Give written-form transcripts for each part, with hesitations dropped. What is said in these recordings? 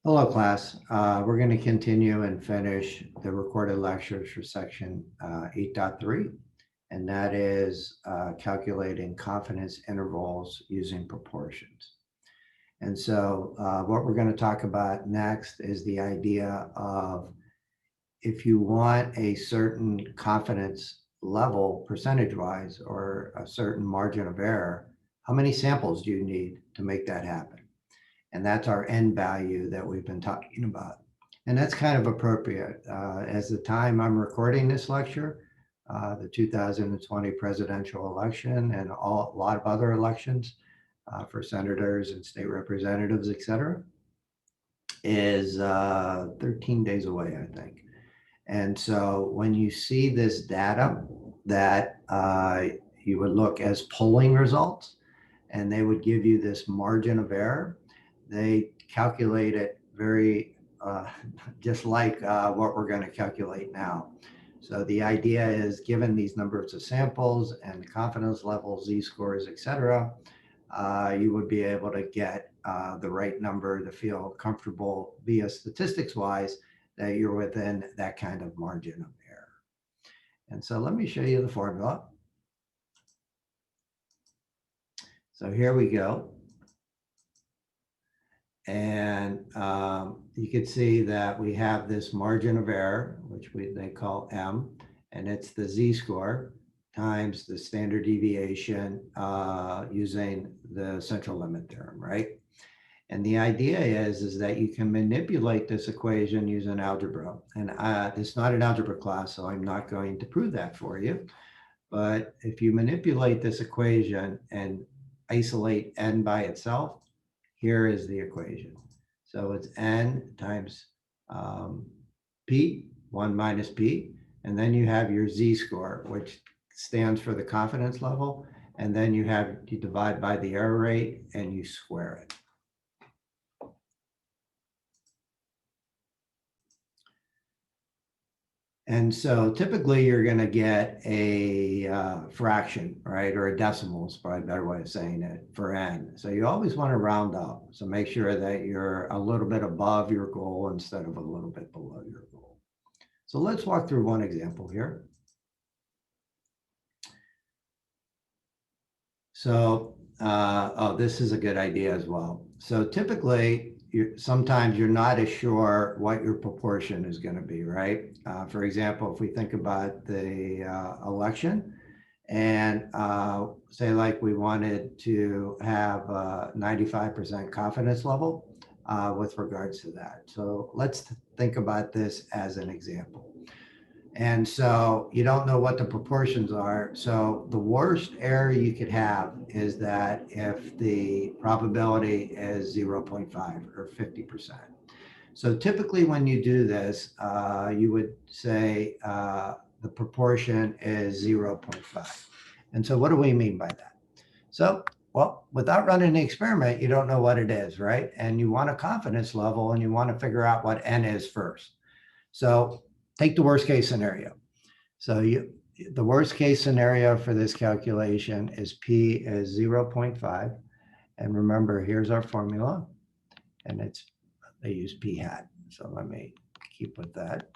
Hello, class. We're going to continue and finish the recorded lectures for section 8.3, and that is calculating confidence intervals using proportions. And so what we're going to talk about next is the idea of if you want a certain confidence level percentage-wise or a certain margin of error, how many samples do you need to make that happen? And that's our end value that we've been talking about. And that's kind of appropriate. As the time I'm recording this lecture, the 2020 presidential election and a lot of other elections for senators and state representatives, et cetera, is 13 days away, I think. And so when you see this data that you would look as polling results, and they would give you this margin of error, they calculate it very just like what we're going to calculate now. So the idea is, given these numbers of samples and the confidence levels, z-scores, et cetera, you would be able to get the right number to feel comfortable via statistics-wise that you're within that kind of margin of error. And so let me show you the formula. So here we go. And you can see that we have this margin of error, which they call M, and it's the z-score times the standard deviation using the central limit theorem, right? And the idea is that you can manipulate this equation using algebra. And it's not an algebra class, so I'm not going to prove that for you. But if you manipulate this equation and isolate n by itself, here is the equation. So it's n times p, 1 minus p, and then you have your z-score, which stands for the confidence level, and then you divide by the error rate and you square it. And so typically you're going to get a fraction, right? Or a decimal is probably a better way of saying it for n. So you always want to round up. So make sure that you're a little bit above your goal instead of a little bit below your goal. So let's walk through one example here. So, this is a good idea as well. So typically, sometimes you're not as sure what your proportion is going to be, right? For example, if we think about the election and say like we wanted to have a 95% confidence level with regards to that. So let's think about this as an example. And so you don't know what the proportions are. So the worst error you could have is that if the probability is 0.5 or 50%. So typically when you do this, you would say the proportion is 0.5. And so what do we mean by that? So, well, without running the experiment, you don't know what it is, right? And you want a confidence level and you want to figure out what n is first. So take the worst case scenario. So the worst case scenario for this calculation is P is 0.5. And remember, here's our formula. And they use P hat. So let me keep with that.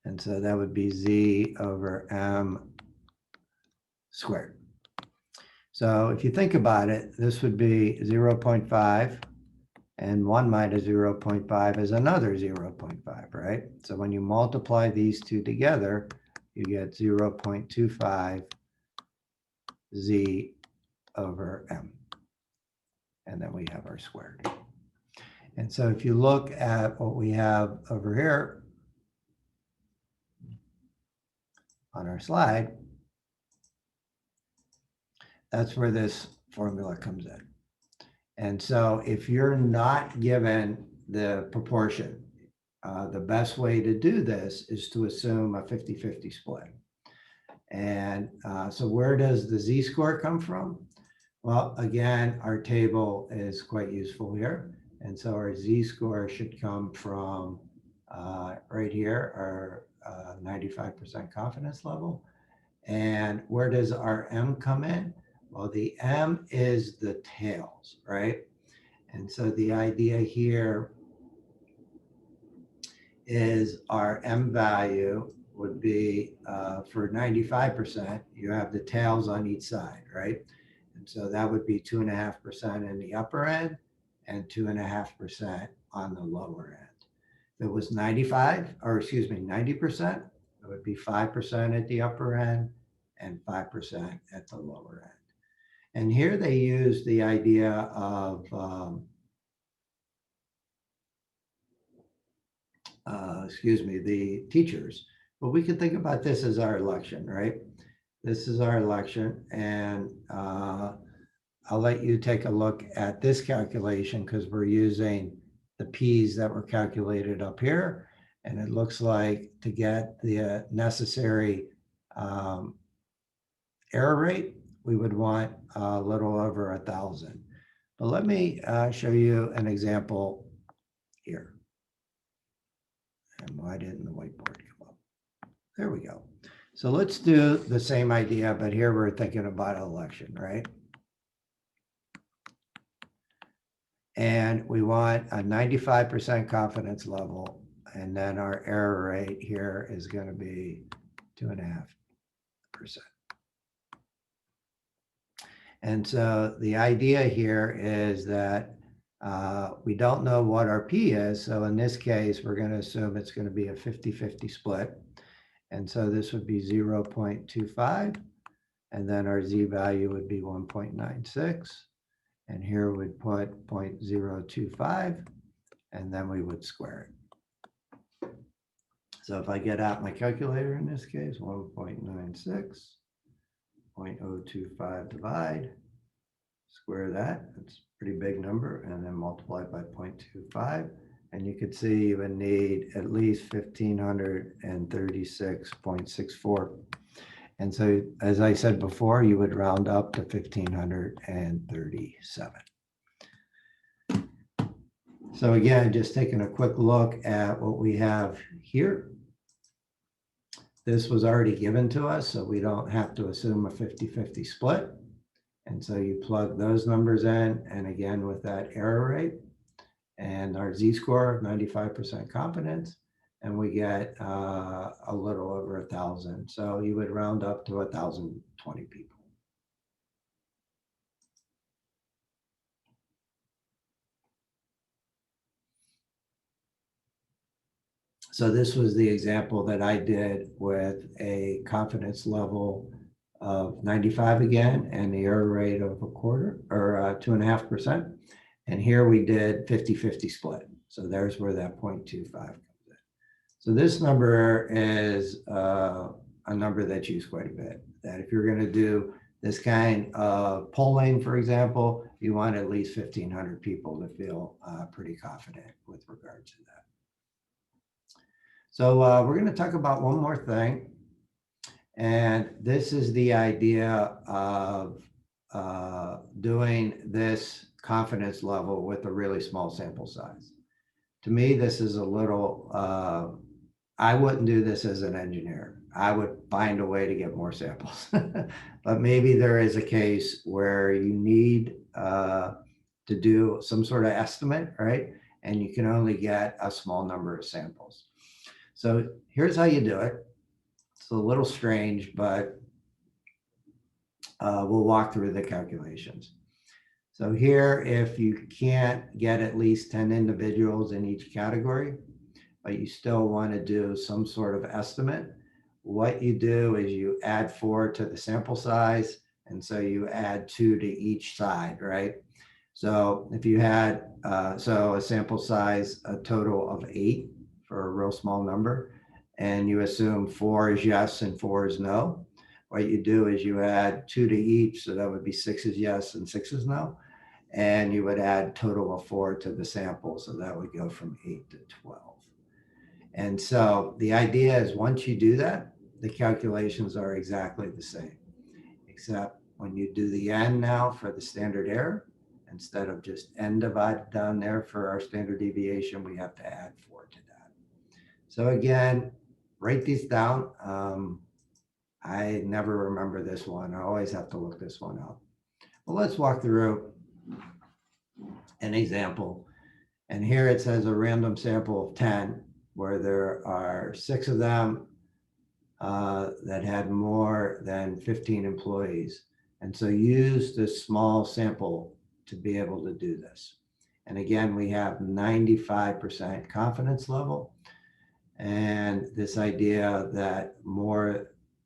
And so that would be Z over M squared. So if you think about it, this would be 0.5. And 1 minus 0.5 is another 0.5, right? So when you multiply these two together, you get 0.25 z over m. And then we have our squared. And so if you look at what we have over here on our slide, that's where this formula comes in. And so if you're not given the proportion, the best way to do this is to assume a 50-50 split. And so where does the z-score come from? Well, again, our table is quite useful here. And so our z-score should come from right here, our 95% confidence level. And where does our m come in? Well, the m is the tails, right? And so the idea here is our M value would be for 95%, you have the tails on each side, right? And so that would be 2.5% in the upper end and 2.5% on the lower end. If it was 95, or excuse me, 90%, it would be 5% at the upper end and 5% at the lower end. And here they use the idea of the teachers. But we could think about this as our election, right? This is our election, and I'll let you take a look at this calculation because we're using the P's that were calculated up here. And it looks like to get the necessary error rate, we would want a little over 1,000. But let me show you an example here. And why didn't the whiteboard come up? There we go. So let's do the same idea, but here we're thinking about election, right? And we want a 95% confidence level. And then our error rate here is going to be 2.5%. And so the idea here is that we don't know what our P is. So in this case, we're going to assume it's going to be a 50-50 split. And so this would be 0.25. And then our Z value would be 1.96. And here we'd put 0.025. And then we would square it. So if I get out my calculator in this case, 1.96, 0.025 divide, square that, that's a pretty big number, and then multiply by 0.25. And you could see you would need at least 1,536.64. And so, as I said before, you would round up to 1,537. So again, just taking a quick look at what we have here. This was already given to us, so we don't have to assume a 50-50 split. And so you plug those numbers in, and again, with that error rate and our Z-score of 95% confidence, and we get a little over 1,000. So you would round up to 1,020 people. So this was the example that I did with a confidence level of 95 again, and the error rate of 2.5%. And here we did 50-50 split. So there's where that 0.25 comes in. So this number is a number that's used quite a bit. That if you're going to do this kind of polling, for example, you want at least 1,500 people to feel pretty confident with regard to that. So we're going to talk about one more thing. And this is the idea of doing this confidence level with a really small sample size. To me, this is a little, I wouldn't do this as an engineer. I would find a way to get more samples. But maybe there is a case where you need to do some sort of estimate, right? And you can only get a small number of samples. So here's how you do it. It's a little strange, but we'll walk through the calculations. So here, if you can't get at least 10 individuals in each category, but you still want to do some sort of estimate, what you do is you add 4 to the sample size. And so you add 2 to each side, right? So if you had, so a sample size, a total of 8 for a real small number, and you assume 4 is yes and 4 is no, what you do is you add 2 to each, so that would be 6 is yes and 6 is no, and you would add total of 4 to the sample, so that would go from 8 to 12. And so the idea is once you do that, the calculations are exactly the same, except when you do the n now for the standard error, instead of just n divided down there for our standard deviation, we have to add 4 to that. So again, write these down. I never remember this one. I always have to look this one up. Well, let's walk through an example. And here it says a random sample of 10, where there are 6 of them that had more than 15 employees. And so use this small sample to be able to do this. And again, we have 95% confidence level. And this idea that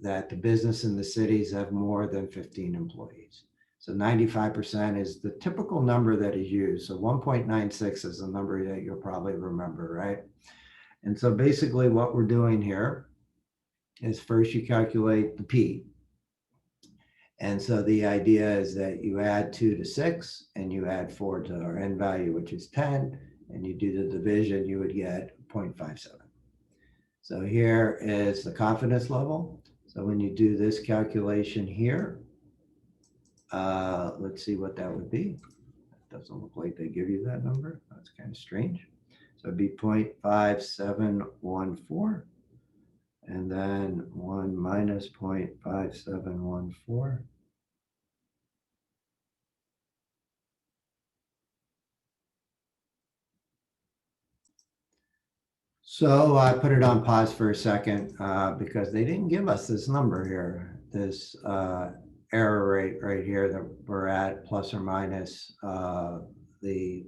the business in the cities have more than 15 employees. So 95% is the typical number that is used. So 1.96 is a number that you'll probably remember, right? And so basically what we're doing here is first you calculate the P. And so the idea is that you add 2 to 6 and you add 4 to our n value, which is 10, and you do the division, you would get 0.57. So here is the confidence level. So when you do this calculation here, let's see what that would be. It doesn't look like they give you that number. That's kind of strange. So it'd be 0.5714. And then 1 minus 0.5714. So I put it on pause for a second because they didn't give us this number here, this error rate right here that we're at, plus or minus the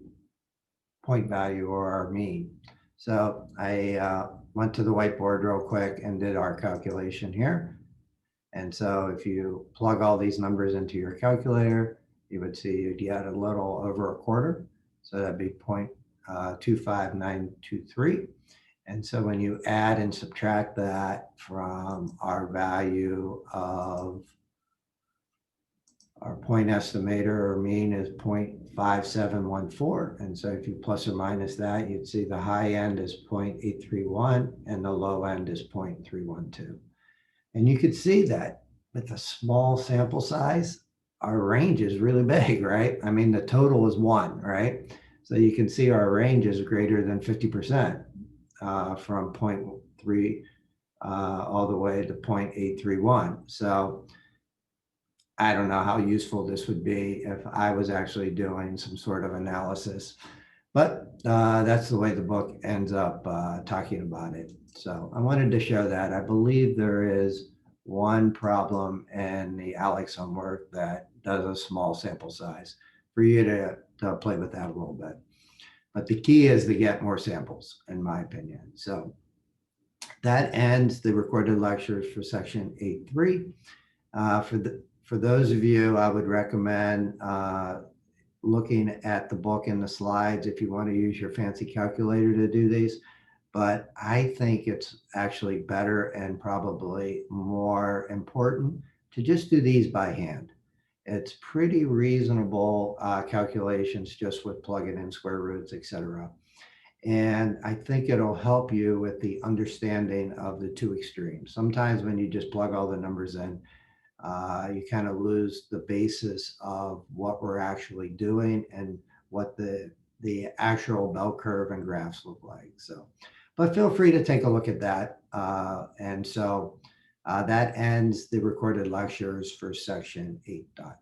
point value or our mean. So I went to the whiteboard real quick and did our calculation here. And so if you plug all these numbers into your calculator, you would see you'd get a little over a quarter. So that'd be 0.25923. And so when you add and subtract that from our value of our point estimator or mean is 0.5714. And so if you plus or minus that, you'd see the high end is 0.831 and the low end is 0.312. And you could see that with a small sample size, our range is really big, right? I mean, the total is 1, right? So you can see our range is greater than 50% from 0.3 all the way to 0.831. So I don't know how useful this would be if I was actually doing some sort of analysis, but that's the way the book ends up talking about it. So I wanted to show that. I believe there is one problem in the ALEKS homework that does a small sample size for you to play with that a little bit. But the key is to get more samples, in my opinion. So that ends the recorded lectures for section 8.3. For those of you, I would recommend looking at the book and the slides if you want to use your fancy calculator to do these. But I think it's actually better and probably more important to just do these by hand. It's pretty reasonable calculations just with plugging in square roots, etc. And I think it'll help you with the understanding of the two extremes. Sometimes when you just plug all the numbers in, you kind of lose the basis of what we're actually doing and what the actual bell curve and graphs look like. So, but feel free to take a look at that. And so that ends the recorded lectures for section 8.3.